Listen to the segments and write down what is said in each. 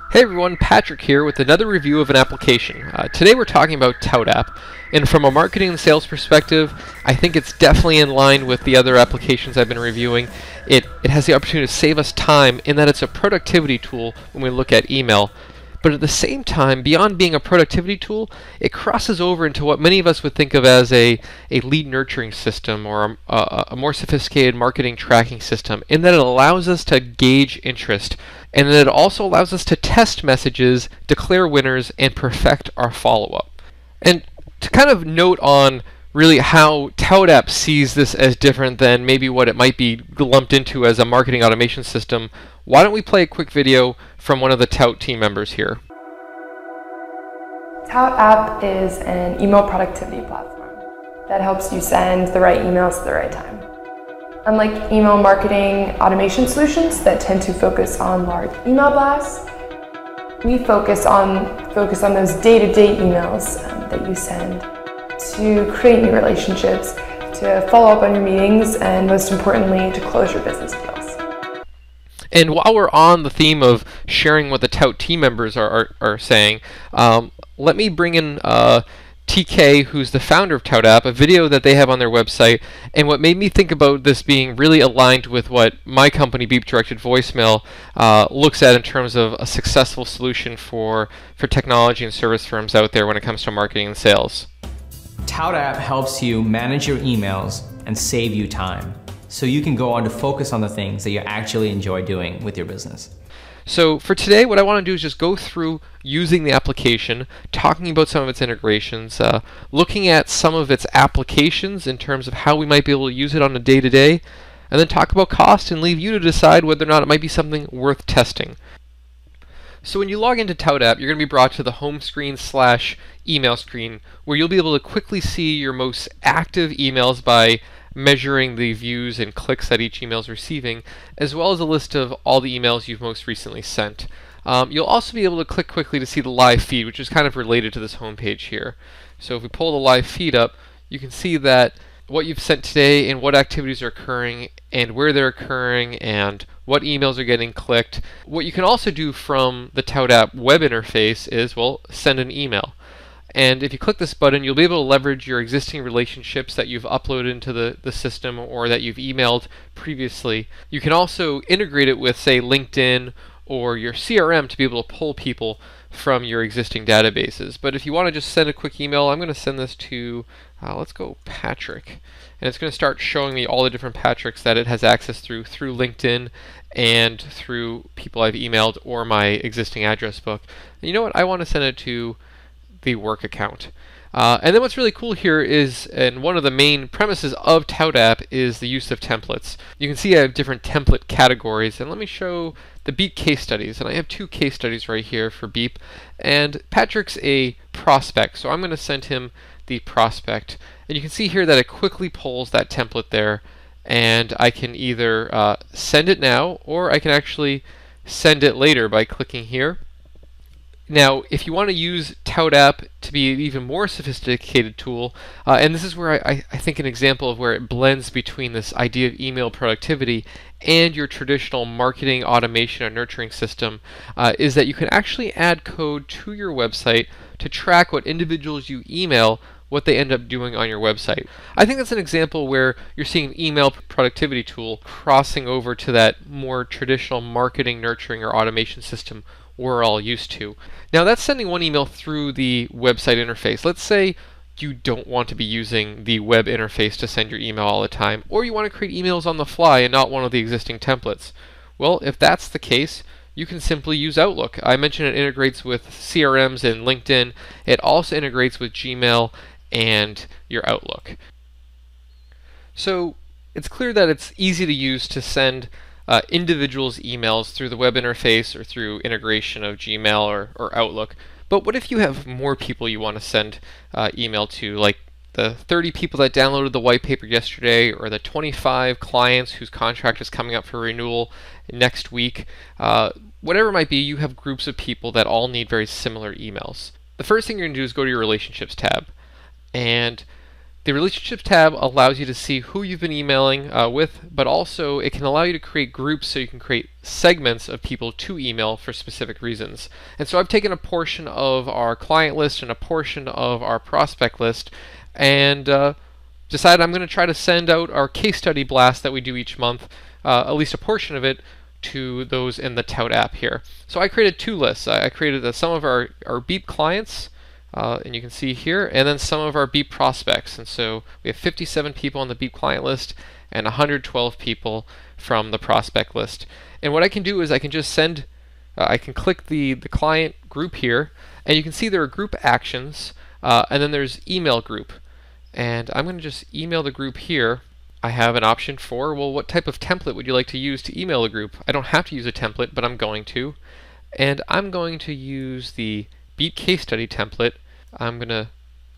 Hey everyone, Patrick here with another review of an application. Today we're talking about toutapp, and from a marketing and sales perspective, I think it's definitely in line with the other applications I've been reviewing. It has the opportunity to save us time in that it's a productivity tool when we look at email. But at the same time, beyond being a productivity tool, it crosses over into what many of us would think of as a lead nurturing system or a more sophisticated marketing tracking system, in that it allows us to gauge interest, and then it also allows us to test messages, declare winners, and perfect our follow-up. And to kind of note on really how toutapp sees this as different than maybe what it might be lumped into as a marketing automation system, why don't we play a quick video from one of the Tout team members here. Toutapp is an email productivity platform that helps you send the right emails at the right time. Unlike email marketing automation solutions that tend to focus on large email blasts, we focus on those day-to-day emails that you send to create new relationships, to follow up on your meetings, and most importantly, to close your business deals. And while we're on the theme of sharing what the Tout team members are saying, let me bring in TK, who's the founder of toutapp, a video that they have on their website. And what made me think about this being really aligned with what my company, Beep Directed Voicemail, looks at in terms of a successful solution for technology and service firms out there when it comes to marketing and sales. Toutapp helps you manage your emails and save you time, so you can go on to focus on the things that you actually enjoy doing with your business. So for today, what I want to do is just go through using the application, talking about some of its integrations, looking at some of its applications in terms of how we might be able to use it on a day-to-day, and then talk about cost and leave you to decide whether or not it might be something worth testing. So when you log into toutapp, you're going to be brought to the home screen / email screen, where you'll be able to quickly see your most active emails by measuring the views and clicks that each email is receiving, as well as a list of all the emails you've most recently sent. You'll also be able to click quickly to see the live feed, which is kind of related to this home page here. So if we pull the live feed up, you can see that what you've sent today and what activities are occurring and where they're occurring and what emails are getting clicked. What you can also do from the toutapp web interface is, well, send an email. And if you click this button, you'll be able to leverage your existing relationships that you've uploaded into the system or that you've emailed previously. You can also integrate it with, say, LinkedIn or your CRM to be able to pull people from your existing databases. But if you want to just send a quick email, I'm going to send this to, let's go Patrick. And it's going to start showing me all the different Patricks that it has access through LinkedIn and through people I've emailed or my existing address book. And you know what? I want to send it to the work account. And then what's really cool here is, and one of the main premises of toutapp is the use of templates. You can see I have different template categories, and let me show the Beep case studies. And I have 2 case studies right here for Beep. And Patrick's a prospect, so I'm going to send him the prospect. And you can see here that it quickly pulls that template there, and I can either send it now, or I can actually send it later by clicking here. Now, if you want to use toutapp to be an even more sophisticated tool, and this is where I think an example of where it blends between this idea of email productivity and your traditional marketing automation or nurturing system, is that you can actually add code to your website to track what individuals you email, what they end up doing on your website. I think that's an example where you're seeing an email productivity tool crossing over to that more traditional marketing, nurturing, or automation system we're all used to. Now that's sending one email through the website interface. Let's say you don't want to be using the web interface to send your email all the time, or you want to create emails on the fly and not one of the existing templates. Well, if that's the case, you can simply use Outlook. I mentioned it integrates with CRMs and LinkedIn. It also integrates with Gmail and your Outlook. So it's clear that it's easy to use to send individuals' emails through the web interface or through integration of Gmail or Outlook. But what if you have more people you want to send email to, like the 30 people that downloaded the white paper yesterday, or the 25 clients whose contract is coming up for renewal next week? Whatever it might be, you have groups of people that all need very similar emails. The first thing you're going to do is go to your Relationships tab. And The Relationships tab allows you to see who you've been emailing with, but also it can allow you to create groups so you can create segments of people to email for specific reasons. And so I've taken a portion of our client list and a portion of our prospect list and decided I'm going to try to send out our case study blast that we do each month, at least a portion of it, to those in the Tout app here. So I created two lists. I created some of our Beep clients, and you can see here, and then some of our Beep prospects. And so we have 57 people on the Beep client list and 112 people from the prospect list. And what I can do is I can just send, I can click the client group here, and you can see there are group actions, and then there's email group. And I'm going to just email the group here. I have an option for, well, what type of template would you like to use to email a group? I don't have to use a template, but I'm going to. And I'm going to use the Beep case study template. I'm going to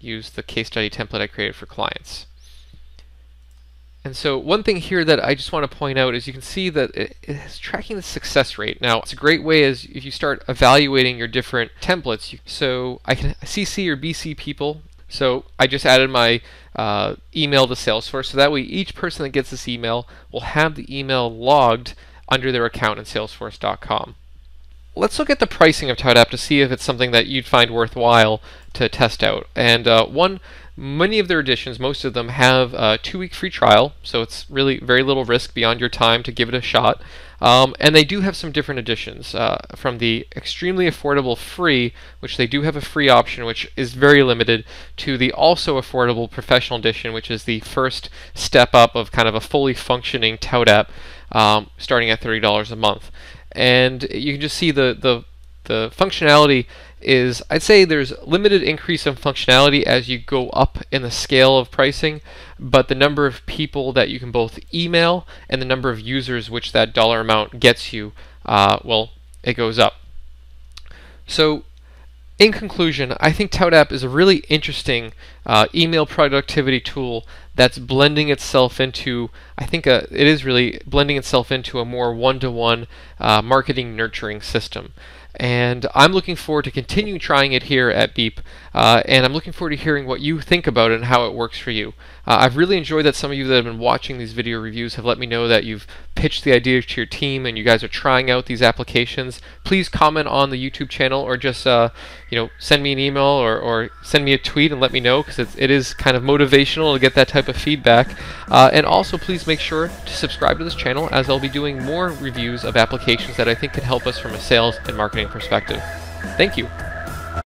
use the case study template I created for clients. And so one thing here that I just want to point out is you can see that it is tracking the success rate. Now, it's a great way as if you start evaluating your different templates. So I can CC or BC people. So I just added my email to Salesforce, so that way each person that gets this email will have the email logged under their account in Salesforce.com. Let's look at the pricing of toutapp to see if it's something that you'd find worthwhile to test out. And many of their editions, most of them have a 2-week free trial, so it's really very little risk beyond your time to give it a shot. And they do have some different editions, from the extremely affordable free, which they do have a free option, which is very limited, to the also affordable professional edition, which is the first step up of kind of a fully functioning toutapp, starting at $30 a month. And you can just see the functionality is, I'd say there's limited increase in functionality as you go up in the scale of pricing, but the number of people that you can both email and the number of users which that dollar amount gets you, well, it goes up. So in conclusion, I think toutapp is a really interesting email productivity tool that's blending itself into, I think it is really blending itself into a more one-to-one marketing nurturing system. And I'm looking forward to continue trying it here at Beep, and I'm looking forward to hearing what you think about it and how it works for you. I've really enjoyed that some of you that have been watching these video reviews have let me know that you've pitched the idea to your team and you guys are trying out these applications. Please comment on the YouTube channel, or just send me an email or send me a tweet and let me know, because it is kind of motivational to get that type of feedback. And also please make sure to subscribe to this channel, as I'll be doing more reviews of applications that I think could help us from a sales and marketing perspective. Thank you.